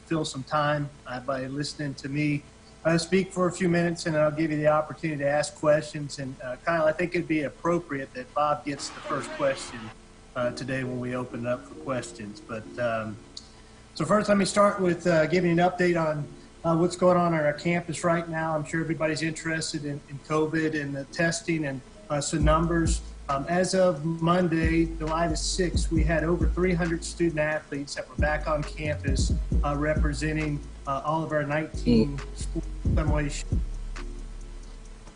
fill some time by listening to me speak for a few minutes, and then I'll give you the opportunity to ask questions. And Kyle, I think it'd be appropriate that Bob gets the first question today when we open it up for questions. But so first, let me start with giving an update on what's going on our campus right now. I'm sure everybody's interested in COVID and the testing and some numbers. As of Monday, July the 6th, we had over 300 student athletes that were back on campus representing all of our 19 schools in some way,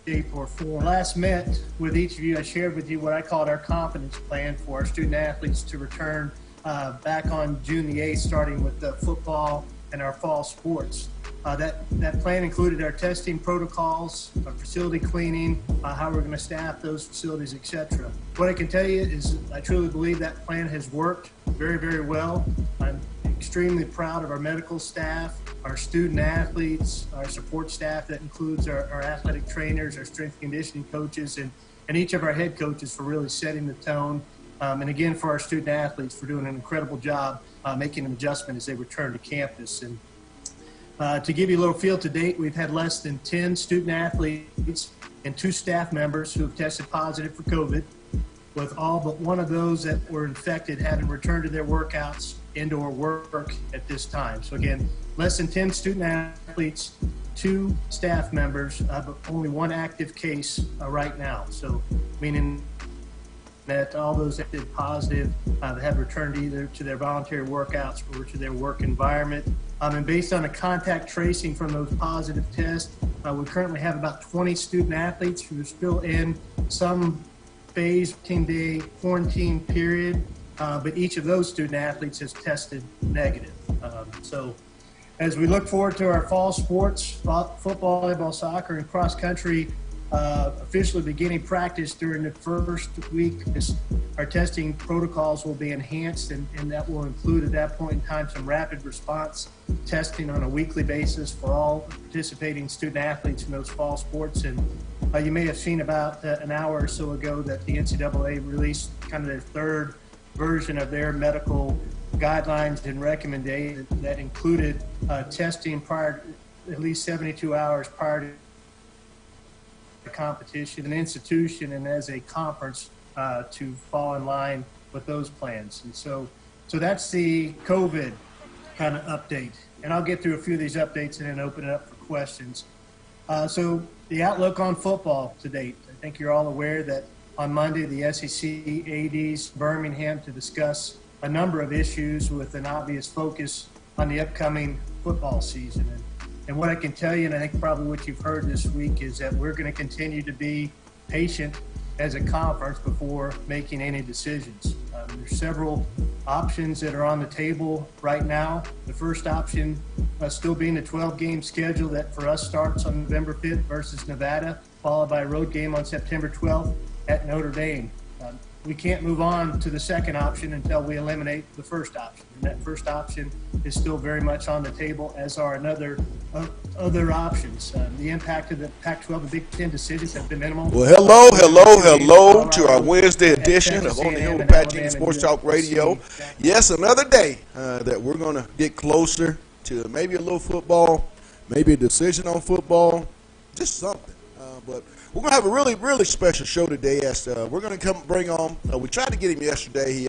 shape, or form. Last met with each of you, I shared with you what I called our confidence plan for our student athletes to return back on June the 8th, starting with the football and our fall sports. That plan included our testing protocols, our facility cleaning, how we're going to staff those facilities, etc. What I can tell you is I truly believe that plan has worked very, very well. I'm extremely proud of our medical staff, our student athletes, our support staff that includes our athletic trainers, our strength and conditioning coaches, and each of our head coaches for really setting the tone. And again, for our student athletes for doing an incredible job making an adjustment as they return to campus. And to give you a little feel to date, we've had less than 10 student athletes and 2 staff members who have tested positive for COVID, with all but one of those that were infected having returned to their workouts, indoor work at this time. So again, less than 10 student athletes, 2 staff members, but only 1 active case right now. So meaning that all those that did positive have returned either to their voluntary workouts or to their work environment. And based on the contact tracing from those positive tests, we currently have about 20 student athletes who are still in some phase 10-day quarantine period, but each of those student athletes has tested negative. So as we look forward to our fall sports, football, volleyball, soccer, and cross country, officially beginning practice during the first week, our testing protocols will be enhanced, and that will include at that point in time some rapid response testing on a weekly basis for all participating student athletes in those fall sports. And you may have seen about an hour or so ago that the NCAA released kind of their third version of their medical guidelines and recommendations that included testing prior, at least 72 hours prior to competition, an institution, and as a conference to fall in line with those plans. And so that's the COVID kind of update. And I'll get through a few of these updates and then open it up for questions. So the outlook on football to date. I think you're all aware that on Monday, the SEC ADs Birmingham to discuss a number of issues with an obvious focus on the upcoming football season. And what I can tell you, and I think probably what you've heard this week, is that we're going to continue to be patient as a conference before making any decisions. There's several options that are on the table right now. The first option still being the 12-game schedule that for us starts on November 5th versus Nevada, followed by a road game on September 12th at Notre Dame. We can't move on to the second option until we eliminate the first option. And that first option is still very much on the table, as are other options. The impact of the Pac-12 and Big Ten decisions have been minimal. Well, hello to our Wednesday edition of On the Hill with Pat Jenkins Sports Talk Radio. Yes, another day that we're going to get closer to maybe a little football, maybe a decision on football, just something. But we're going to have a really, really special show today. As we're going to come bring on, we tried to get him yesterday. He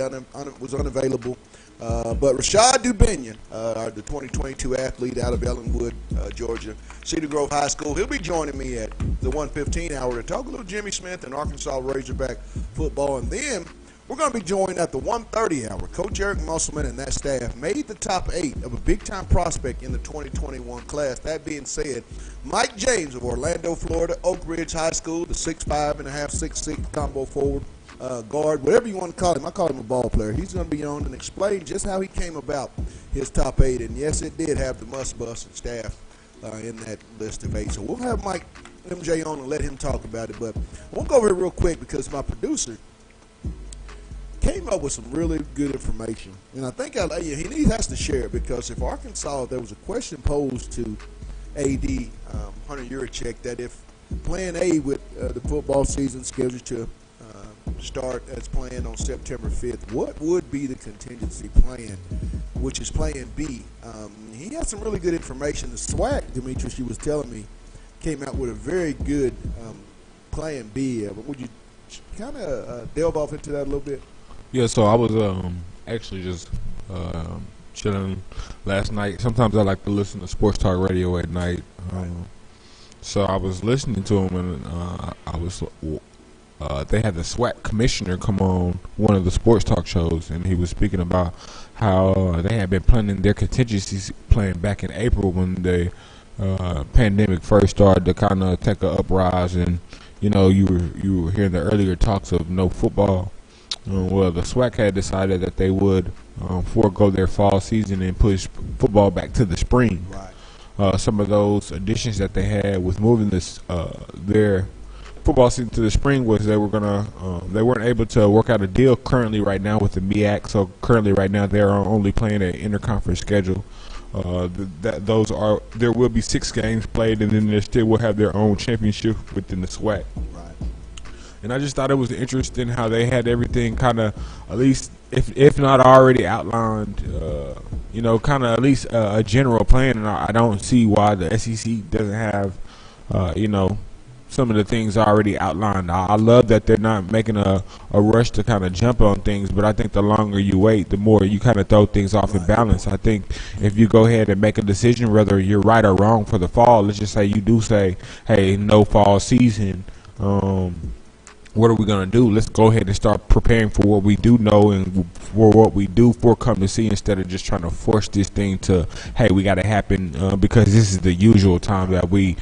was unavailable. But Rashad Dubinion, the 2022 athlete out of Ellenwood, Georgia, Cedar Grove High School, he'll be joining me at the 1:15 hour to talk a little Jimmy Smith and Arkansas Razorback football. And then we're going to be joined at the 1:30 hour. Coach Eric Musselman and that staff made the top 8 of a big-time prospect in the 2021 class. That being said, Mike James of Orlando, Florida, Oak Ridge High School, the 6'5.5", 6'6" combo forward, guard, whatever you want to call him. I call him a ball player. He's going to be on and explain just how he came about his top 8. And, yes, it did have the must-bust and staff in that list of 8. So we'll have Mike MJ on and let him talk about it. But I want to go over here real quick because my producer came up with some really good information. And I think he has to share it because if Arkansas, there was a question posed to AD Hunter Yurachek that if Plan A with the football season scheduled to start as planned on September 5th, what would be the contingency plan which is Plan B. He has some really good information. The SWAC, Demetrius, you was telling me, came out with a very good Plan B. But would you kind of delve off into that a little bit? Yeah, so I was actually just chilling last night. Sometimes I like to listen to sports talk radio at night. So I was listening to him, and they had the SWAC commissioner come on one of the sports talk shows, and he was speaking about how they had been planning their contingency plan back in April when the pandemic first started to kind of take a uprise, and you were hearing the earlier talks of no football. Well, the SWAC had decided that they would forego their fall season and push football back to the spring. Right. Some of those additions that they had with moving their football season to the spring was they weren't able to work out a deal currently right now with the MEAC. So currently right now they're only playing an interconference schedule. There will be 6 games played, and then they still will have their own championship within the SWAC. And I just thought it was interesting how they had everything kind of, at least if not already outlined, kind of at least a general plan. And I don't see why the SEC doesn't have, some of the things already outlined. I love that they're not making a rush to kind of jump on things, but I think the longer you wait, the more you kind of throw things off in balance. I think if you go ahead and make a decision, whether you're right or wrong for the fall, let's just say you do say, hey, no fall season, what are we going to do? Let's go ahead and start preparing for what we do know and for what we do come to see, instead of just trying to force this thing to, hey, we got to happen because this is the usual time that we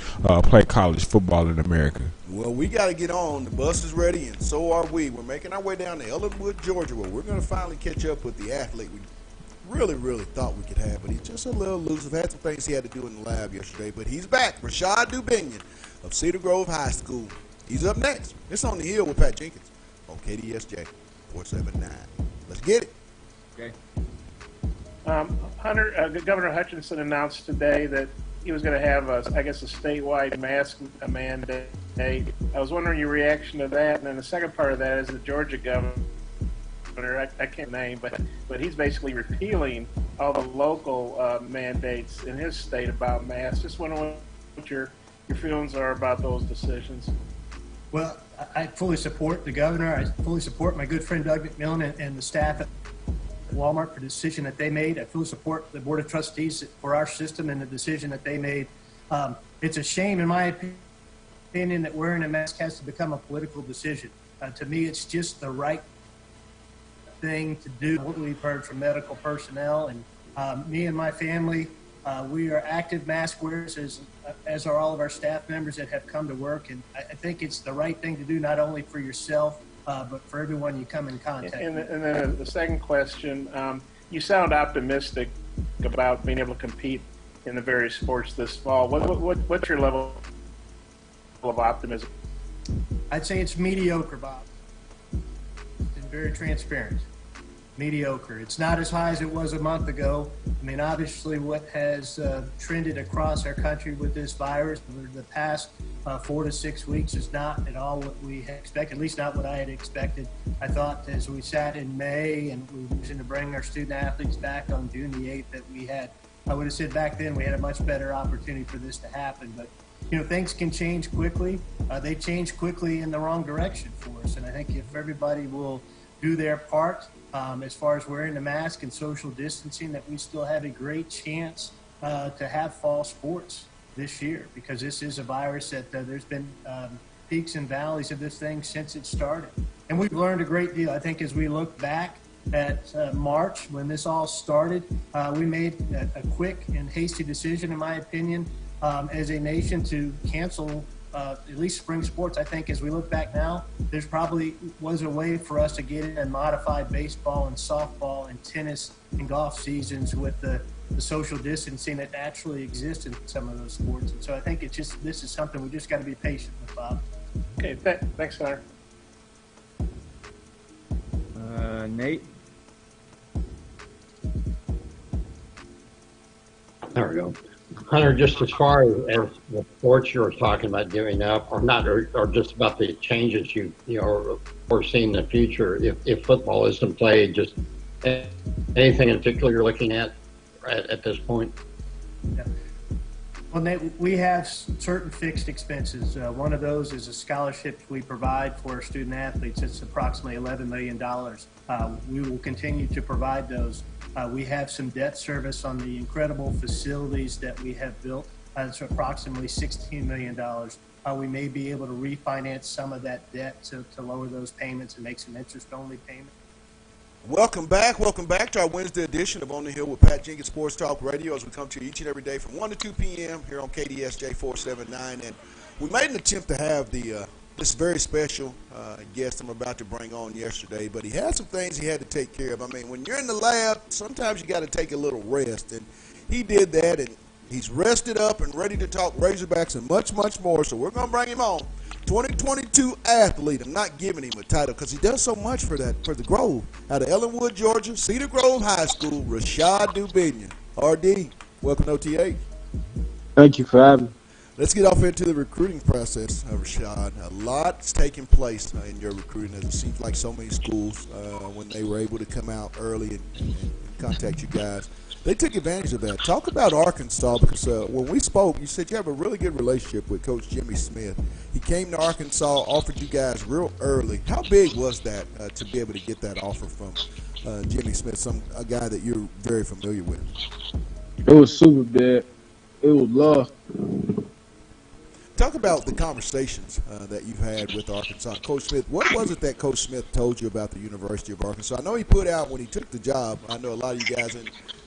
play college football in America. Well, we got to get on. The bus is ready, and so are we. We're making our way down to Ellenwood, Georgia, where we're going to finally catch up with the athlete we really, really thought we could have, but he's just a little elusive. Had some things he had to do in the lab yesterday, but he's back. Rashad Dubinion of Cedar Grove High School. He's up next. It's On the Hill with Pat Jenkins on KDSJ 479. Let's get it. Okay. Governor Hutchinson announced today that he was going to have, a statewide mask mandate. I was wondering your reaction to that. And then the second part of that is the Georgia governor, I can't name, but he's basically repealing all the local mandates in his state about masks. Just wondering what your feelings are about those decisions. Well, I fully support the governor. I fully support my good friend Doug McMillan and the staff at Walmart for the decision that they made. I fully support the Board of Trustees for our system and the decision that they made. It's a shame, in my opinion, that wearing a mask has to become a political decision. To me, it's just the right thing to do. What we've heard from medical personnel, and me and my family, we are active mask wearers, as are all of our staff members that have come to work. And I think it's the right thing to do, not only for yourself, but for everyone you come in contact with. And then the second question, you sound optimistic about being able to compete in the various sports this fall. What's your level of optimism? I'd say it's mediocre, Bob. It's very transparent. Mediocre. It's not as high as it was a month ago. I mean, obviously what has trended across our country with this virus over the past 4 to 6 weeks is not at all what we had expected, at least not what I had expected. I thought as we sat in May and we were going to bring our student athletes back on June the 8th that I would have said back then we had a much better opportunity for this to happen. But, things can change quickly. They change quickly in the wrong direction for us. And I think if everybody will do their part, as far as wearing the mask and social distancing, that we still have a great chance to have fall sports this year, because this is a virus that there's been peaks and valleys of this thing since it started. And we've learned a great deal. I think as we look back at March, when this all started, we made a quick and hasty decision, in my opinion, as a nation to cancel at least spring sports. I think as we look back now, there's probably was a way for us to get in and modify baseball and softball and tennis and golf seasons with the social distancing that naturally exists in some of those sports. And so I think this is something we just got to be patient with, Bob. Okay, thanks, Hunter. Nate? There we go. Hunter, just as far as the sports you were talking about giving up, or not, or just about the changes you foresee in the future, if football isn't played, just Anything in particular you're looking at this point? Yeah. Well, Nate, we have certain fixed expenses. One of those is a scholarship we provide for our student athletes. It's approximately $11 million. We will continue to provide those. We have some debt service on the incredible facilities that we have built. It's approximately $16 million. We may be able to refinance some of that debt to lower those payments and make some interest-only payments. Welcome back to our Wednesday edition of On the Hill with Pat Jenkins Sports Talk Radio, as we come to you each and every day from 1 to 2 p.m. here on KDSJ 479. And we made an attempt to have this very special guest I'm about to bring on yesterday, but he had some things he had to take care of. I mean, when you're in the lab, sometimes you got to take a little rest, and he did that, and he's rested up and ready to talk Razorbacks and much, much more. So we're going to bring him on. 2022 athlete. I'm not giving him a title because he does so much for the Grove. Out of Ellenwood, Georgia, Cedar Grove High School, Rashad Dubinion. RD, welcome to OTA. Thank you for having me. Let's get off into the recruiting process, Rashad. A lot's taking place in your recruiting, as it seems like so many schools, when they were able to come out early and contact you guys, they took advantage of that. Talk about Arkansas, because when we spoke, you said you have a really good relationship with Coach Jimmy Smith. He came to Arkansas, offered you guys real early. How big was that to be able to get that offer from Jimmy Smith, a guy that you're very familiar with? It was super big. It was love. Talk about the conversations that you've had with Arkansas. Coach Smith, what was it that Coach Smith told you about the University of Arkansas? I know he put out when he took the job, I know a lot of you guys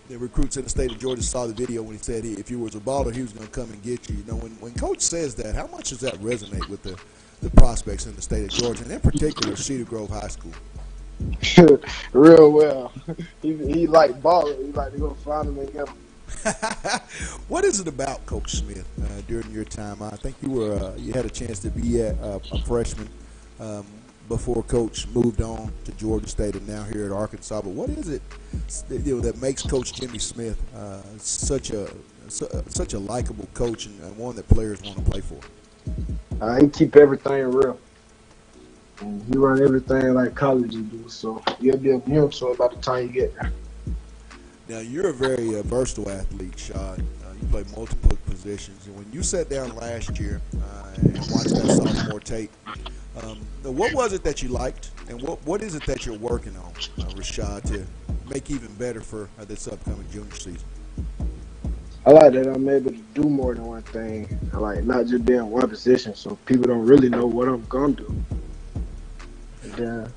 the recruits in the state of Georgia saw the video when he said if you was a baller, he was going to come and get you. You know, when Coach says that, how much does that resonate with the prospects in the state of Georgia, and in particular Cedar Grove High School? Real well. He like baller. He like to go find him and get him. What is it about Coach Smith during your time? I think you had a chance to be a freshman before Coach moved on to Georgia State and now here at Arkansas. But what is it that makes Coach Jimmy Smith such a likable coach and one that players want to play for? He keep everything real. And he run everything like colleges do, so you'll be immune to it by the time you get there. Now, you're a very versatile athlete, Shad. You play multiple positions. And when you sat down last year and watched that sophomore tape, what was it that you liked, and what is it that you're working on, Rashad, to make even better for this upcoming junior season? I like that I'm able to do more than one thing. I like not just be in one position, so people don't really know what I'm going to do. And,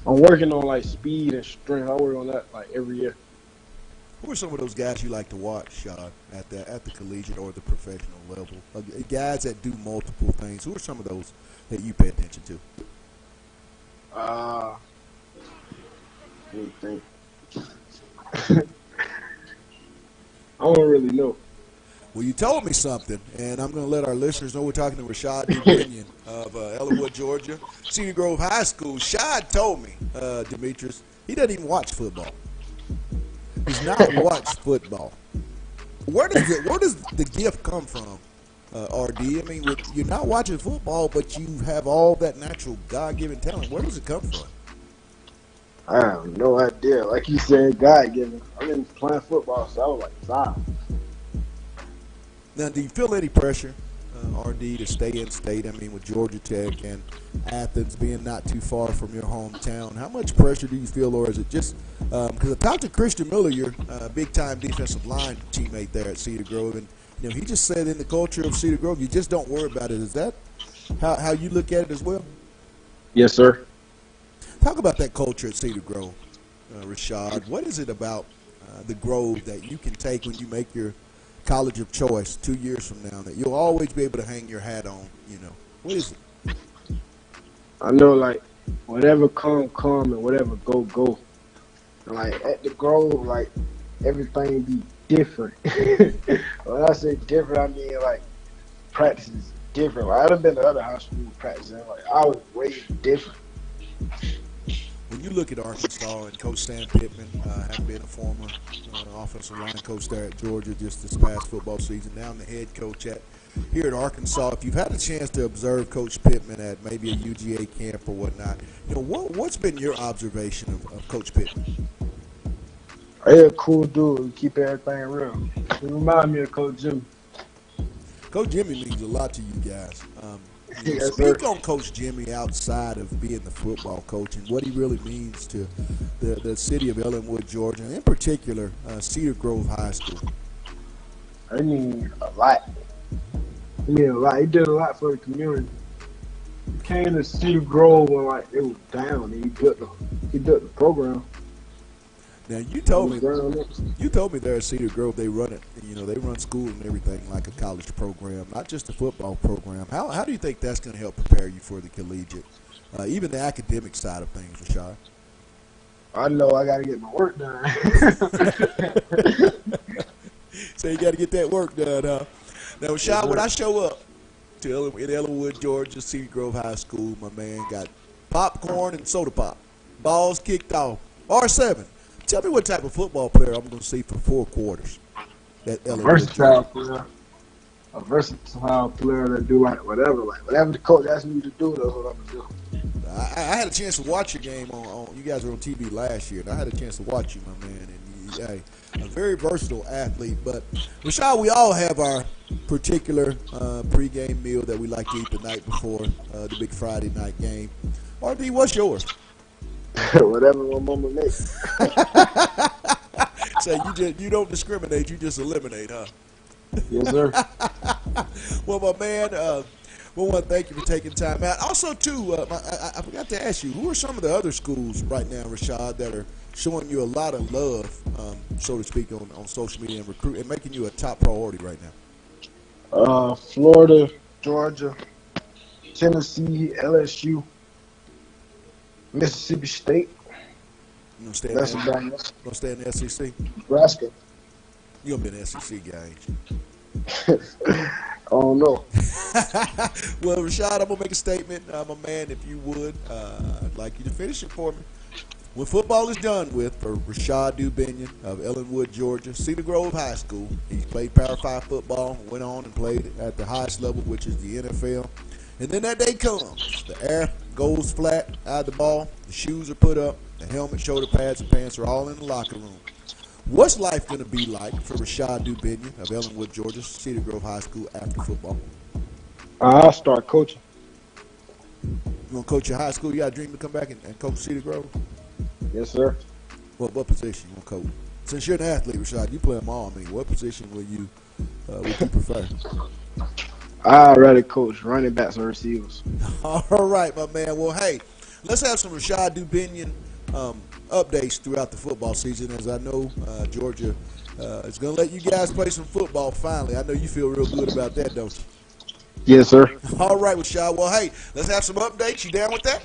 I'm working on, like, speed and strength. I work on that, like, every year. Who are some of those guys you like to watch, Shad, at the collegiate or the professional level? Guys that do multiple things. Who are some of those that you pay attention to? Let me think. I don't really know. Well, you told me something, and I'm going to let our listeners know we're talking to Rashad Dubinion of Ellenwood, Georgia, Cedar Grove High School. Shad told me, Demetrius, he doesn't even watch football. He's not watched football. Where does the gift come from, RD? I mean, you're not watching football, but you have all that natural God-given talent. Where does it come from? I have no idea. Like you said, God-given. I've been playing football since I was like 5. Now, do you feel any pressure, RD, to stay in state? I mean, with Georgia Tech and Athens being not too far from your hometown, how much pressure do you feel, or is it just because I talked to Christian Miller, your big-time defensive line teammate there at Cedar Grove, and he just said in the culture of Cedar Grove, you just don't worry about it. Is that how you look at it as well? Yes, sir. Talk about that culture at Cedar Grove, Rashad. What is it about the Grove that you can take when you make your college of choice 2 years from now that you'll always be able to hang your hat on? What is it? I know, like, whatever come, and whatever go. Like, at the Grove, like, everything be different. When I say different, I mean, like, practice is different. Like, I done been to other high school practices, like, I was way different. When you look at Arkansas and Coach Sam Pittman, having been a former offensive line coach there at Georgia just this past football season, now I'm the head coach here at Arkansas. If you've had a chance to observe Coach Pittman at maybe a UGA camp or whatnot, what's been your observation of Coach Pittman? He a cool dude. He keep everything real. He remind me of Coach Jimmy. Coach Jimmy means a lot to you guys. Yes, sir. Speak on Coach Jimmy outside of being the football coach and what he really means to the city of Ellenwood, Georgia, and in particular Cedar Grove High School. I mean a lot. He mean a lot. He did a lot for the community. He came to Cedar Grove when like it was down. And he built the program. Now Ground you told me there at Cedar Grove they run it. They run school and everything like a college program, not just a football program. How do you think that's going to help prepare you for the collegiate, even the academic side of things, Rashad? I know I got to get my work done. So you got to get that work done, huh? Now, Rashad, when I show up in Ellenwood, Georgia, Cedar Grove High School, my man got popcorn and soda pop, balls kicked off, R7. Tell me what type of football player I'm going to see for 4 quarters at Ellenwood, Georgia. A versatile player that do whatever the coach asks me to do, that's what I'm gonna do. I had a chance to watch your game on you guys were on TV last year, and I had a chance to watch you, my man. And a very versatile athlete. But Rashad, we all have our particular pregame meal that we like to eat the night before the big Friday night game. RD, what's yours? Whatever my mama makes. So you don't discriminate, you just eliminate, huh? Yes, sir. Well, my man, we want to thank you for taking time out. Also, too, I forgot to ask you, who are some of the other schools right now, Rashad, that are showing you a lot of love, so to speak, on social media and recruit and making you a top priority right now? Florida, Georgia, Tennessee, LSU, Mississippi State. You gonna stay That's in about it. Gonna stay in the SEC? Nebraska. You gonna be an SEC guy, ain't you? I don't know. Well, Rashad, I'm gonna make a statement, my man. If you would, I'd like you to finish it for me. When football is done with, for Rashad Dubinion of Ellenwood, Georgia, Cedar Grove High School, he's played Power 5 football, went on and played at the highest level, which is the NFL. And then that day comes. The air goes flat out of the ball. The shoes are put up. The helmet, shoulder pads, and pants are all in the locker room. What's life going to be like for Rashad Dubinion of Ellenwood, Georgia, Cedar Grove High School after football? I'll start coaching. You want to coach your high school? You got a dream to come back and coach Cedar Grove? Yes, sir. What position you want to coach? Since you're an athlete, Rashad, you play them all. I mean, what position would you prefer? I'd rather coach running backs or receivers. All right, my man. Well, hey, let's have some Rashad Dubinion updates throughout the football season, as I know Georgia is going to let you guys play some football finally. I know you feel real good about that, don't you? Yes, sir. All right, Rashad. Well, hey, let's have some updates. You down with that?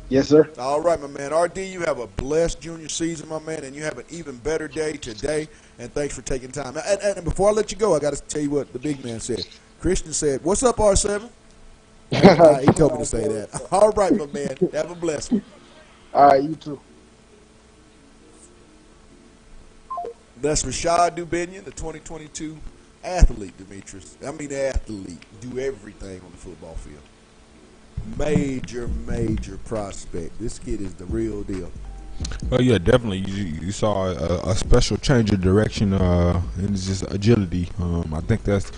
Yes, sir. All right, my man. RD, you have a blessed junior season, my man, and you have an even better day today, and thanks for taking time. And before I let you go, I got to tell you what the big man said. Christian said, "What's up, R7?" He told me to say that. All right, my man. Have a blessed one. All right, you too. That's Rashad Dubinion, the 2022 athlete, Demetrius. I mean, athlete. Do everything on the football field. Major prospect. This kid is the real deal. Oh yeah, definitely. You saw a special change of direction in just agility. I think that's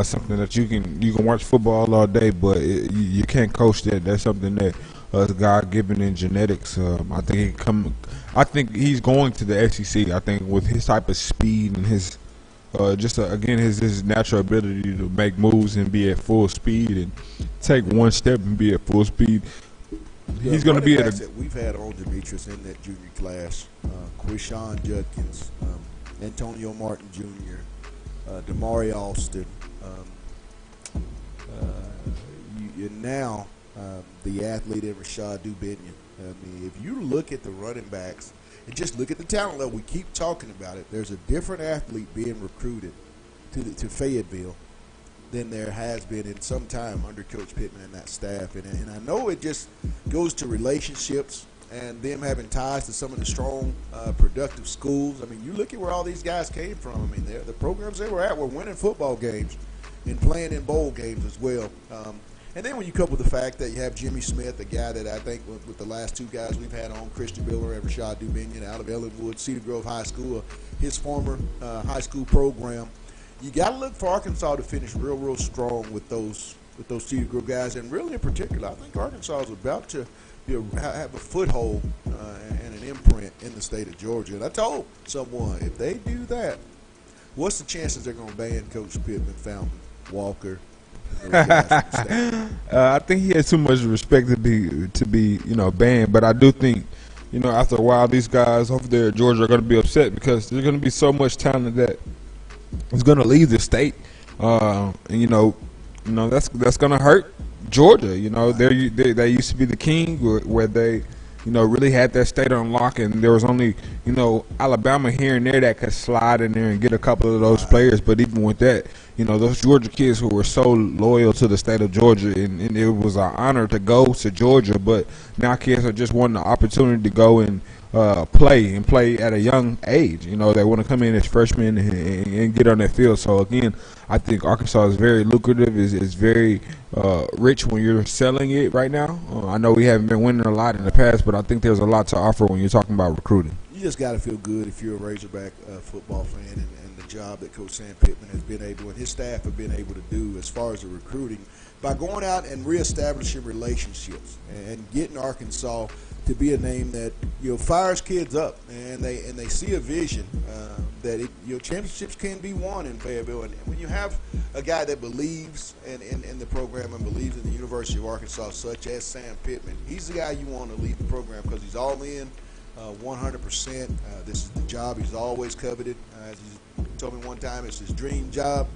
something that you can watch football all day, but you can't coach that. That's something that is God given in genetics. I think he's going to the SEC. I think with his type of speed and his his natural ability to make moves and be at full speed and take one step and be at full speed. He's going to be at a. That we've had on Demetrius in that junior class: Quishon Judkins, Antonio Martin Jr., Damari Alston, and now the athlete in Rashad Dubinion. I mean, if you look at the running backs and just look at the talent level, we keep talking about it. There's a different athlete being recruited to Fayetteville than there has been in some time under Coach Pittman and that staff. And I know it just goes to relationships and them having ties to some of the strong, productive schools. I mean, you look at where all these guys came from. I mean, the programs they were at were winning football games and playing in bowl games as well. And then when you couple the fact that you have Jimmy Smith, the guy that I think with the last two guys we've had on, Christian Miller and Rashad Dubinion out of Ellenwood, Cedar Grove High School, his former high school program, you got to look for Arkansas to finish real strong with those Cedar Grove guys. And really in particular, I think Arkansas is about to have a foothold and an imprint in the state of Georgia. And I told someone, if they do that, what's the chances they're going to ban Coach Pittman, Fountain, Walker? I think he has too much respect to be banned. But I do think, after a while, these guys over there at Georgia are going to be upset because there's going to be so much talent that is going to leave the state. And that's going to hurt Georgia. They used to be the king where they really had that state on lock, and there was only Alabama here and there that could slide in there and get a couple of those players. But even with that, those Georgia kids who were so loyal to the state of Georgia, and it was an honor to go to Georgia. But now kids are just wanting the opportunity to go and play at a young age. They want to come in as freshmen and get on that field. So again, I think Arkansas is very lucrative, is very rich when you're selling it right now. I know we haven't been winning a lot in the past, but I think there's a lot to offer when you're talking about recruiting. You just got to feel good if you're a Razorback football fan and the job that Coach Sam Pittman has been able, and his staff have been able to do as far as the recruiting by going out and reestablishing relationships and getting Arkansas to be a name that fires kids up, and they see a vision that championships can be won in Fayetteville. And when you have a guy that believes in the program and believes in the University of Arkansas, such as Sam Pittman, he's the guy you want to lead the program because he's all in, 100%. This is the job he's always coveted. As he told me one time, it's his dream job.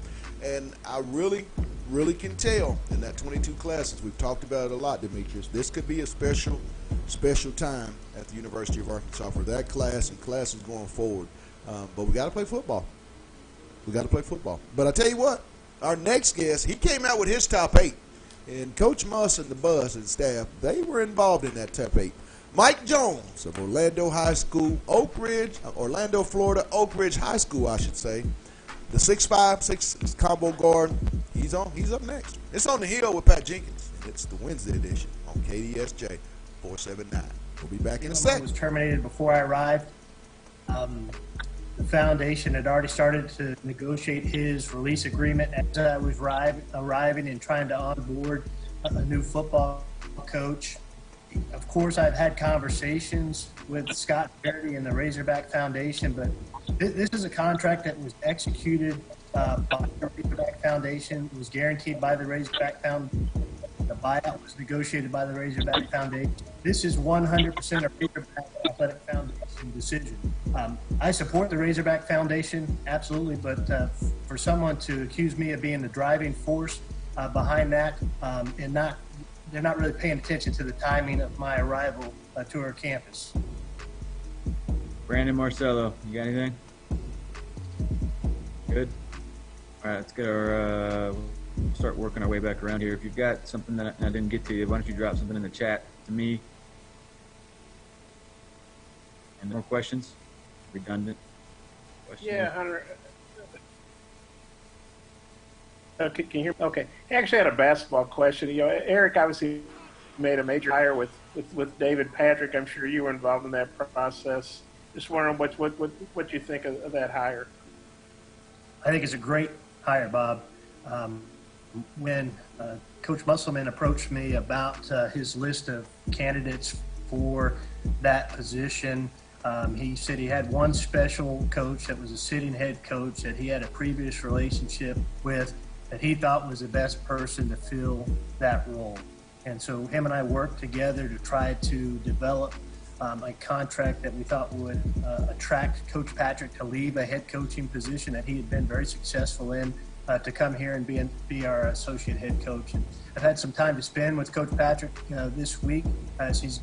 And I really can tell in that 22 classes, we've talked about it a lot, Demetrius, this could be a special time at the University of Arkansas for that class and classes going forward. But we got to play football. But I tell you what, our next guest, he came out with his top 8. And Coach Muss and the Buzz and staff, they were involved in that top 8. Mike Jones of Orlando Florida, Oak Ridge High School, I should say. The 6'5", combo guard, he's up next. It's on the Hill with Pat Jenkins. It's the Wednesday edition on KDSJ 479. We'll be back in a sec. I was terminated before I arrived. The foundation had already started to negotiate his release agreement as I was arriving and trying to onboard a new football coach. Of course, I've had conversations with Scott Verity and the Razorback Foundation, but this is a contract that was executed by the Razorback Foundation. It was guaranteed by the Razorback Foundation. The buyout was negotiated by the Razorback Foundation. This is 100% a Razorback Athletic Foundation decision. I support the Razorback Foundation, absolutely, but for someone to accuse me of being the driving force behind that and they're not really paying attention to the timing of my arrival to our campus. Brandon Marcello, you got anything? Good. All right, let's get our start working our way back around here. If you've got something that I didn't get to you, why don't you drop something in the chat to me? And more questions? Redundant questions? Yeah, Hunter. Can you hear me? Okay. I actually had a basketball question. Eric obviously made a major hire with David Patrick. I'm sure you were involved in that process. Just wondering what you think of that hire. I think it's a great hire, Bob. When Coach Musselman approached me about his list of candidates for that position, he said he had one special coach that was a sitting head coach that he had a previous relationship with that he thought was the best person to fill that role. And so him and I worked together to try to develop a contract that we thought would attract Coach Patrick to leave a head coaching position that he had been very successful in to come here and be our associate head coach. And I've had some time to spend with Coach Patrick this week as he's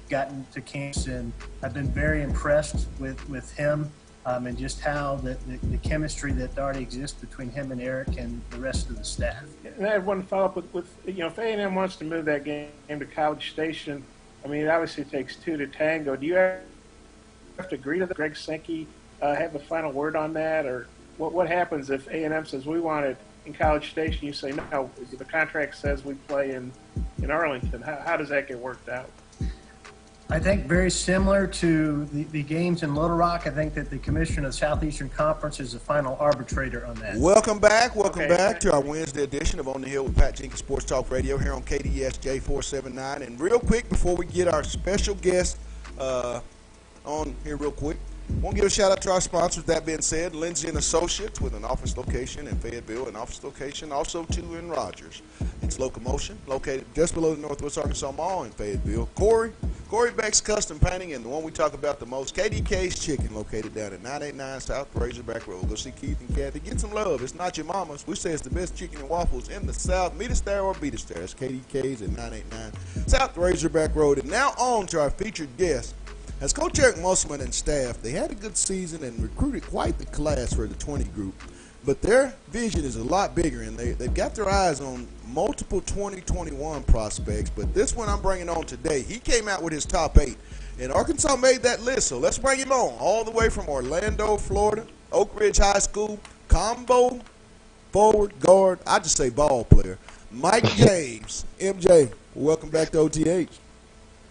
gotten to camps, and I've been very impressed with him and just how the chemistry that already exists between him and Eric and the rest of the staff. And I had one follow-up with if A&M wants to move that game to College Station, I mean, it obviously takes two to tango. Do you have to agree to that? Greg Sankey have the final word on that? Or what happens if A&M says we want it in College Station, you say no. The contract says we play in Arlington. How does that get worked out? I think very similar to the games in Little Rock. I think that the Commission of the Southeastern Conference is the final arbitrator on that. Welcome back to our Wednesday edition of On the Hill with Pat Jenkins Sports Talk Radio here on KDSJ 479. And real quick, before we get our special guest on here real quick, I want to give a shout out to our sponsors. That being said, Lindsay and Associates with an office location in Fayetteville, an office location also too in Rogers. It's Locomotion, located just below the Northwest Arkansas Mall in Fayetteville. Corey Beck's Custom Painting, and the one we talk about the most, KDK's Chicken, located down at 989 South Razorback Road. Go see Keith and Kathy. Get some love. It's not your mama's. We say it's the best chicken and waffles in the South. Meet us there or beat us there. It's KDK's at 989 South Razorback Road. And now on to our featured guest. As Coach Eric Musselman and staff, they had a good season and recruited quite the class for the 20 group. But their vision is a lot bigger, and they've got their eyes on multiple 2021 prospects. But this one I'm bringing on today, he came out with his top 8. And Arkansas made that list, so let's bring him on. All the way from Orlando, Florida, Oak Ridge High School, combo, forward, guard, I just say ball player. Mike James, MJ, welcome back to OTH.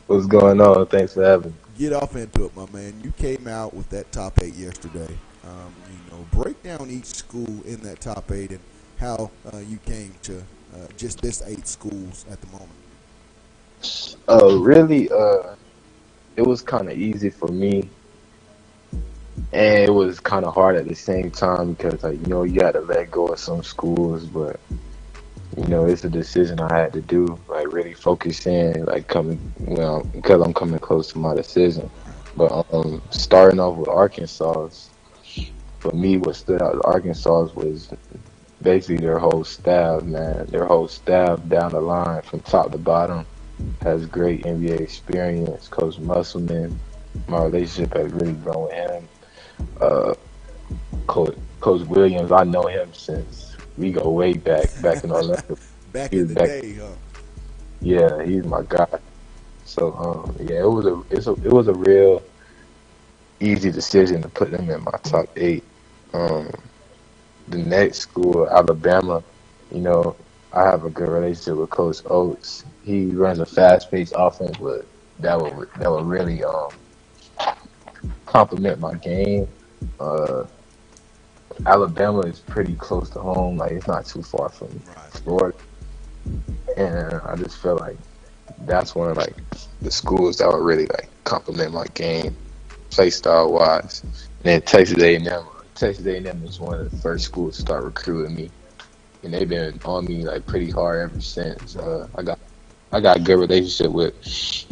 What's going on? Thanks for having me. Get off into it, my man. You came out with that top 8 yesterday. Break down each school in that top 8 and how you came to just this 8 schools at the moment. Really, it was kind of easy for me, and it was kind of hard at the same time because, you got to let go of some schools, but it's a decision I had to do. Really focus in, because I'm coming close to my decision. But starting off with Arkansas, for me, what stood out to Arkansas was basically their whole staff, man. Their whole staff down the line, from top to bottom, has great NBA experience. Coach Musselman, my relationship has really grown with him. Coach Williams, I know him since we go way back in Orlando. back in the day, huh? Yeah, he's my guy. So it was a real easy decision to put them in my top 8. The next school, Alabama, I have a good relationship with Coach Oates. He runs a fast-paced offense, but that would really complement my game. Alabama is pretty close to home. It's not too far from Florida. And I just feel like that's one of the schools that would really complement my game, play style wise. And then Texas A&M. Texas A&M is one of the first schools to start recruiting me, and they've been on me pretty hard ever since. I got a good relationship with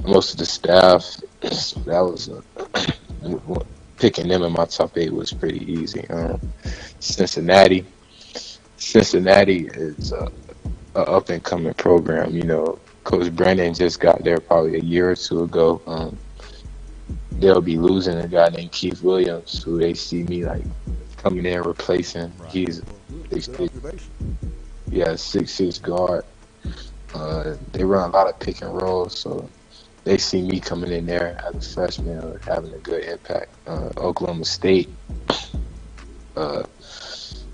most of the staff. That was picking them in my top 8 was pretty easy. Cincinnati is a up and coming program. Coach Brennan just got there probably a year or two ago. They'll be losing a guy named Keith Williams, who they see me coming in replacing. Right. He's 6'6" guard. They run a lot of pick and rolls, so they see me coming in there as a freshman having a good impact. Oklahoma State,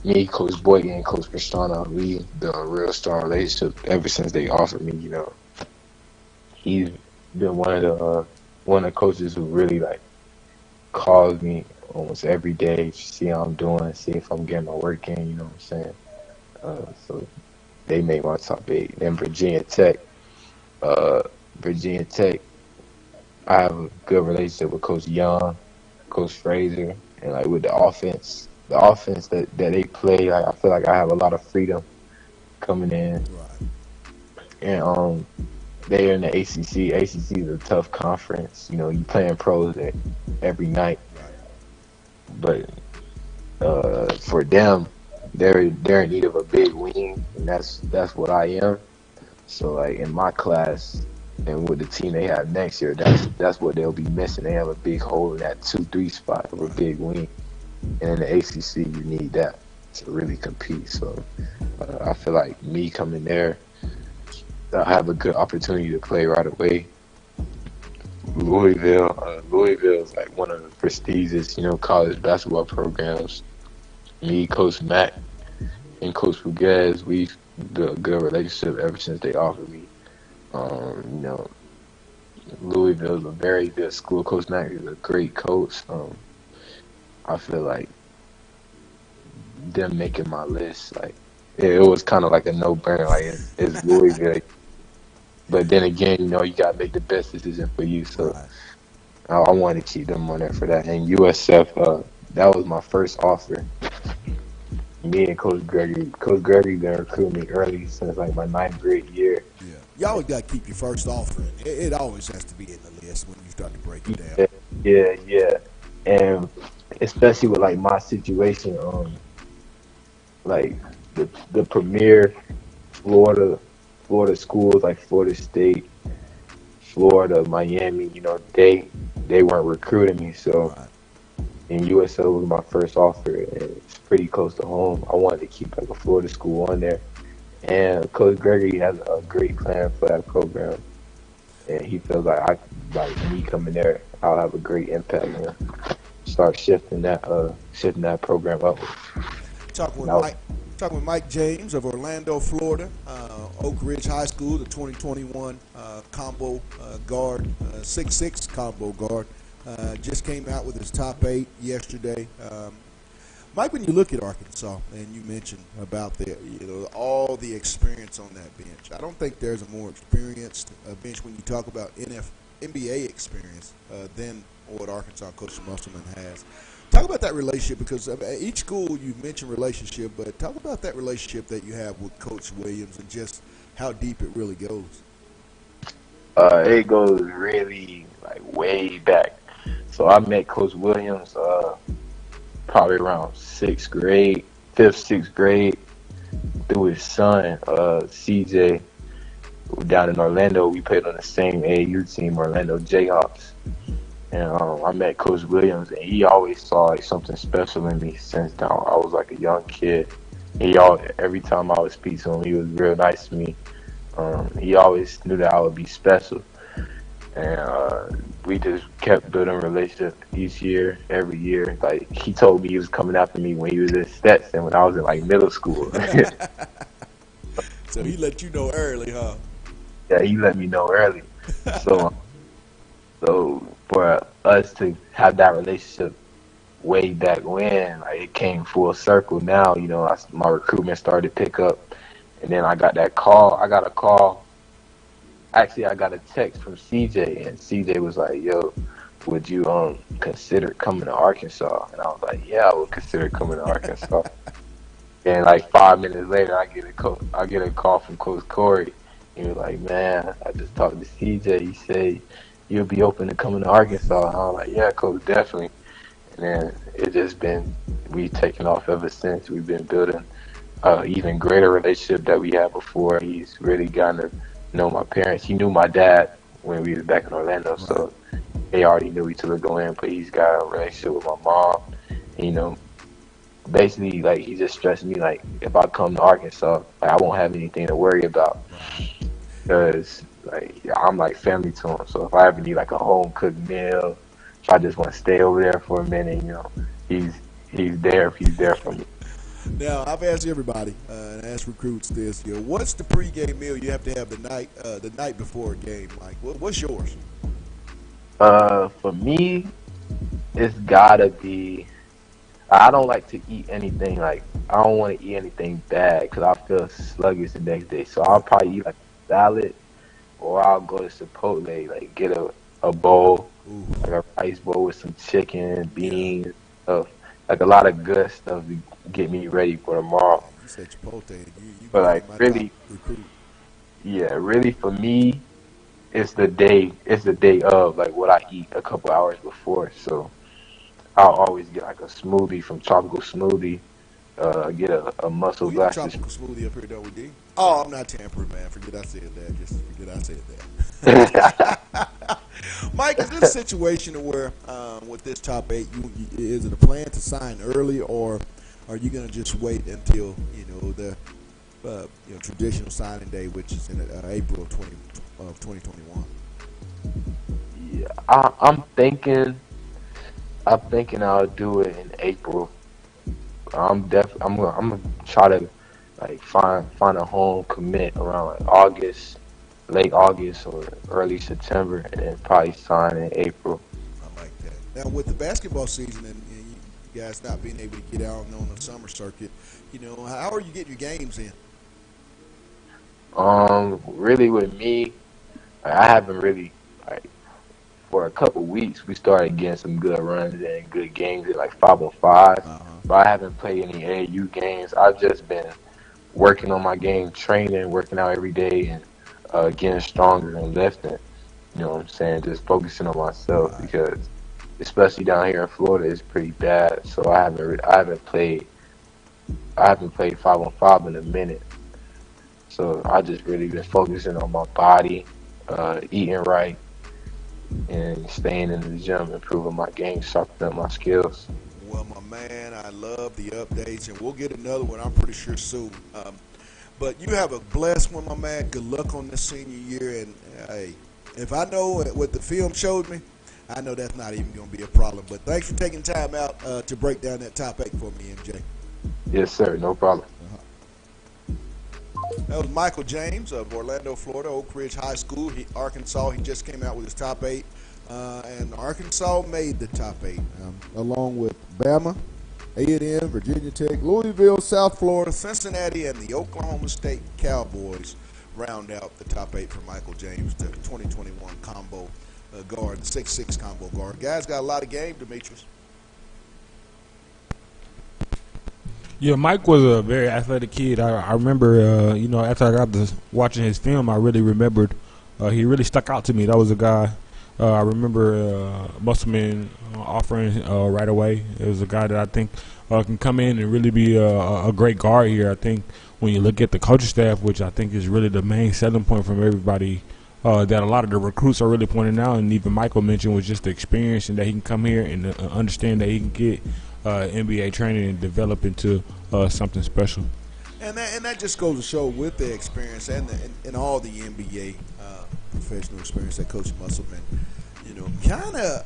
me, Coach Boyd, and Coach Pastrana, we built a real strong relationship ever since they offered me. He's been one of the coaches who really calls me almost every day to see how I'm doing, see if I'm getting my work in. You know what I'm saying? So they made my top 8. Then Virginia Tech, I have a good relationship with Coach Young, Coach Frazier, and with the offense that they play, I feel like I have a lot of freedom coming in. Right. And they're in the ACC. ACC is a tough conference. You playing pros every night. Right. But for them, they're in need of a big wing, and that's what I am. So in my class and with the team they have next year, that's what they'll be missing. They have a big hole in that 2-3 spot of a big wing, and in the ACC you need that to really compete. So I feel like me coming there, I have a good opportunity to play right away. Louisville is one of the prestigious, college basketball programs. Me, Coach Mack, and Coach Fuguez, we've built a good relationship ever since they offered me. You know, Louisville is a very good school. Coach Mack is a great coach. I feel like them making my list, like it was kind of like a no-brainer. Like it's Louisville, but then again, you know, you gotta make the best decision for you. So Right. I wanted to keep them on there for that. And USF, that was my first offer. Me and Coach Gregory been recruiting me early since like my ninth grade year. Yeah. You always got to keep your first offer in. It always has to be in the list when you start to break it down. Yeah, yeah. And especially with like my situation, like the premier Florida Florida schools like Florida State, Florida, Miami, you know, they weren't recruiting me, so Right. and USO was my first offer, and it's pretty close to home. I wanted to keep like a Florida school on there, and Coach Gregory has a great plan for that program, and he feels like like me coming there, I'll have a great impact and start shifting that program up. Talking with That was, Mike. Talking with Mike James of Orlando, Florida. Oak Ridge High School, the 2021 combo guard, 6'6" combo guard. Just came out with his top 8 yesterday. Mike, when you look at Arkansas, and you mentioned about all the experience on that bench, I don't think there's a more experienced bench when you talk about NBA experience than what Arkansas Coach Musselman has. Talk about that relationship, because each school you mentioned relationship, but talk about that relationship that you have with Coach Williams and just how deep it really goes. it goes really like way back. So I met Coach Williams probably around sixth grade, fifth, sixth grade, through his son, CJ, down in Orlando. We played on the same AAU team, Orlando Jayhawks. And I met Coach Williams, and he always saw like something special in me since I was like a young kid. Every time I would speak to him, he was real nice to me. He always knew that I would be special, and we just kept building a relationship each year, every year. Like he told me he was coming after me when he was at Stetson when I was in like middle school. So he let you know early, huh? Yeah, he let me know early. So so for us to have that relationship way back when, like it came full circle. Now, you know, my recruitment started to pick up, and then I got that call. I got a call. Actually, I got a text from CJ, and CJ was like, "Yo, would you consider coming to Arkansas?" And I was like, "Yeah, I would consider coming to Arkansas." And like 5 minutes later, I get a call from Coach Corey. He was like, "Man, I just talked to CJ. He said you'll be open to coming to Arkansas." And I was like, "Yeah, Coach, definitely." And then it just been we've taken off ever since. We've been building even greater relationship that we had before. He's really gotten to know my parents. He knew my dad when we was back in Orlando, Right. so they already knew each other going in. But he's got a relationship with my mom. And, you know, basically, like he just stressed me like if I come to Arkansas, like I won't have anything to worry about because like I'm like family to him. So if I ever need like a home cooked meal, if I just want to stay over there for a minute, you know, he's he's there. He's there for me. Now, I've asked everybody, and asked recruits this, what's the pregame meal you have to have the night before a game? Like, what's yours? For me, it's gotta be. I don't like to eat anything like I don't want to eat anything bad because I feel sluggish the next day. So I'll probably eat like salad, or I'll go to Chipotle, like get a bowl, Ooh, like a rice bowl with some chicken, yeah. beans, stuff, like a lot of good stuff to get me ready for tomorrow. Man, you said Chipotle, and you But became like my top really, recruit. yeah, really for me, it's the day. It's the day of like what I eat a couple hours before. So I'll always get like a smoothie from Tropical Smoothie. Get a muscle We have a glasses. tropical smoothie up here, don't we, D? Oh, I'm not tampering, man. Forget I said that. Just forget I said that. Mike, is this situation where, with this top 8, is it a plan to sign early, or are you going to just wait until the traditional signing day, which is in April 2021? Yeah, I'm thinking I'll do it in April. I'm gonna try to like find a home, commit around like August, late August or early September, and then probably sign in April. I like that. Now, with the basketball season and you guys not being able to get out on the summer circuit, how are you getting your games in? Really with me, I haven't really like for a couple weeks. We started getting some good runs and good games at like 505, but I haven't played any AAU games. I've just been working on my game, training, working out every day, and getting stronger and lifting. You know what I'm saying? Just focusing on myself because, especially down here in Florida, it's pretty bad. So I haven't played 5-on-5 in a minute. So I just really been focusing on my body, eating right, and staying in the gym, improving my game, sharpening up my skills. Well, my man, I love the updates, and we'll get another one, I'm pretty sure, soon. But you have a blessed one, my man. Good luck on this senior year. And, hey, if I know what the film showed me, I know that's not even going to be a problem. But thanks for taking time out to break down that top 8 for me, MJ. Yes, sir. No problem. That was Michael James of Orlando, Florida, Oak Ridge High School, Arkansas. He just came out with his top 8, and Arkansas made the top 8, along with Bama, A&M, Virginia Tech, Louisville, South Florida, Cincinnati, and the Oklahoma State Cowboys round out the top 8 for Michael James, the 2021 combo guard, the 6'6" combo guard. Guys got a lot of game, Demetrius. Yeah, Mike was a very athletic kid. I remember, after I got to watching his film, I really remembered he really stuck out to me. That was a guy I remember Musselman offering right away. It was a guy that I think can come in and really be a great guard here. I think when you look at the coaching staff, which I think is really the main selling point from everybody, that a lot of the recruits are really pointing out, and even Michael mentioned, was just the experience and that he can come here and understand that he can get NBA training and develop into something special. And that just goes to show with the experience and all the NBA professional experience that Coach Musselman, kind of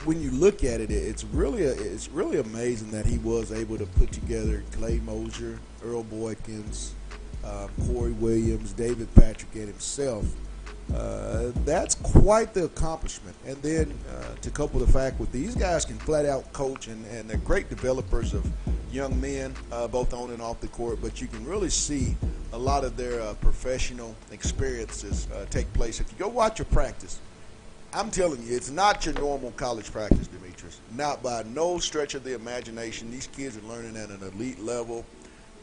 when you look at it, it's really amazing that he was able to put together Clay Mosier, Earl Boykins, Corey Williams, David Patrick, and himself. That's quite the accomplishment. And then to couple the fact with these guys can flat out coach, and they're great developers of young men, both on and off the court, but you can really see a lot of their professional experiences take place. If you go watch a practice, I'm telling you, it's not your normal college practice, Demetrius. Not by no stretch of the imagination. These kids are learning at an elite level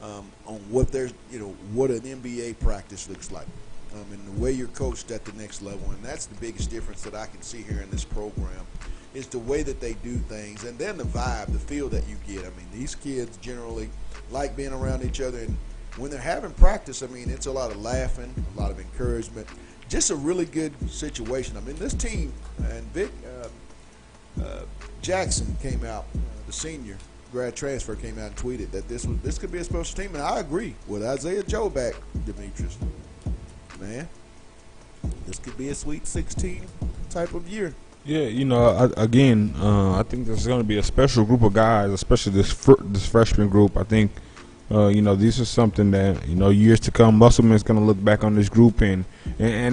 on what what an NBA practice looks like. And the way you're coached at the next level, and that's the biggest difference that I can see here in this program, is the way that they do things, and then the vibe, the feel that you get. I mean, these kids generally like being around each other, and when they're having practice, I mean, it's a lot of laughing, a lot of encouragement, just a really good situation. I mean, this team, and Vic Jackson came out, the senior grad transfer, came out and tweeted that this could be a special team, and I agree with Isaiah Joe back, Demetrius. Man, this could be a Sweet 16 type of year. Yeah, I think there's going to be a special group of guys, especially this freshman group. I think, this is something that, years to come, Musselman's going to look back on this group, and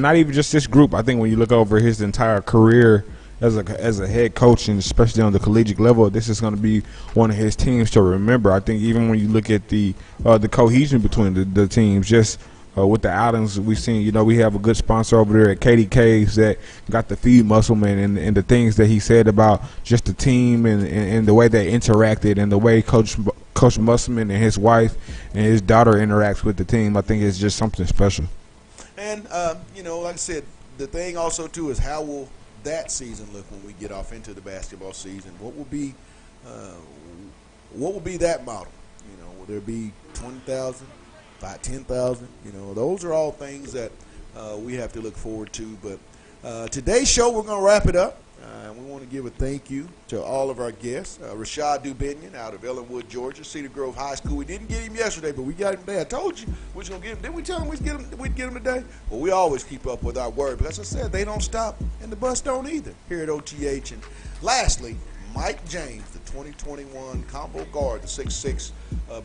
not even just this group. I think when you look over his entire career as a head coach, and especially on the collegiate level, this is going to be one of his teams to remember. I think even when you look at the cohesion between the teams, just with the outings we've seen, we have a good sponsor over there at KDK's that got to feed Musselman, and the things that he said about just the team and the way they interacted and the way Coach Musselman and his wife and his daughter interacts with the team, I think it's just something special. And, like I said, the thing also, too, is how will that season look when we get off into the basketball season? What will be that model? Will there be 20,000? By 10,000, those are all things that we have to look forward to. But today's show, we're going to wrap it up. We want to give a thank you to all of our guests. Rashad Dubinion out of Ellenwood, Georgia, Cedar Grove High School. We didn't get him yesterday, but we got him today. I told you we was going to get him. Didn't we tell him we'd get him today? Well, we always keep up with our word. But as I said, they don't stop, and the bus don't either here at OTH. And lastly, Mike James, the 2021 combo guard, the 6'6"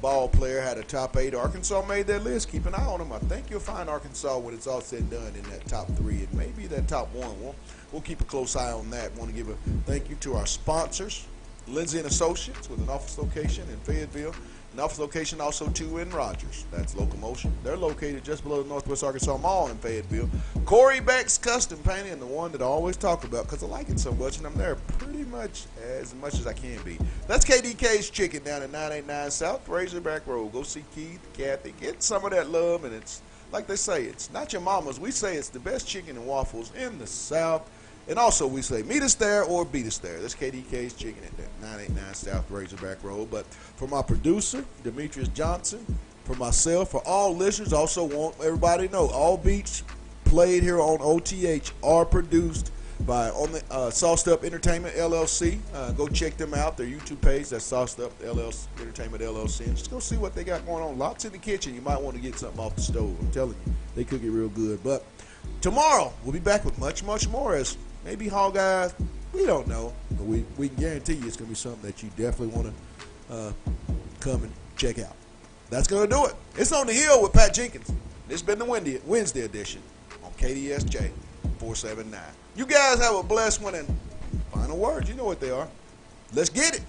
ball player, had a top 8. Arkansas made that list. Keep an eye on him. I think you'll find Arkansas when it's all said and done in that top 3 and maybe that top 1. We'll keep a close eye on that. Want to give a thank you to our sponsors, Lindsay and Associates, with an office location in Fayetteville, an office location also too in Rogers. That's Locomotion. They're located just below the Northwest Arkansas Mall in Fayetteville. Corey Beck's Custom Painting, and the one that I always talk about because I like it so much, and I'm there pretty much as I can be. That's KDK's Chicken down at 989 South Razorback Road. Go see Keith, Kathy, get some of that love, and it's like they say, it's not your mama's. We say it's the best chicken and waffles in the South. And also, we say, meet us there or beat us there. That's KDK's Chicken at 989 South Razorback Road. But for my producer, Demetrius Johnson, for myself, for all listeners, also want everybody to know, all beats played here on OTH are produced by Sauced Up Entertainment, LLC. Go check them out, their YouTube page. That's Sauced Up Entertainment, LLC. And just go see what they got going on. Lots in the kitchen. You might want to get something off the stove. I'm telling you, they cook it real good. But tomorrow, we'll be back with much, much more as maybe Hog Eyes. We don't know. But we can guarantee you it's going to be something that you definitely want to come and check out. That's going to do it. It's On the Hill with Pat Jenkins. This has been the Wednesday edition on KDSJ 479. You guys have a blessed one, and final words, you know what they are. Let's get it.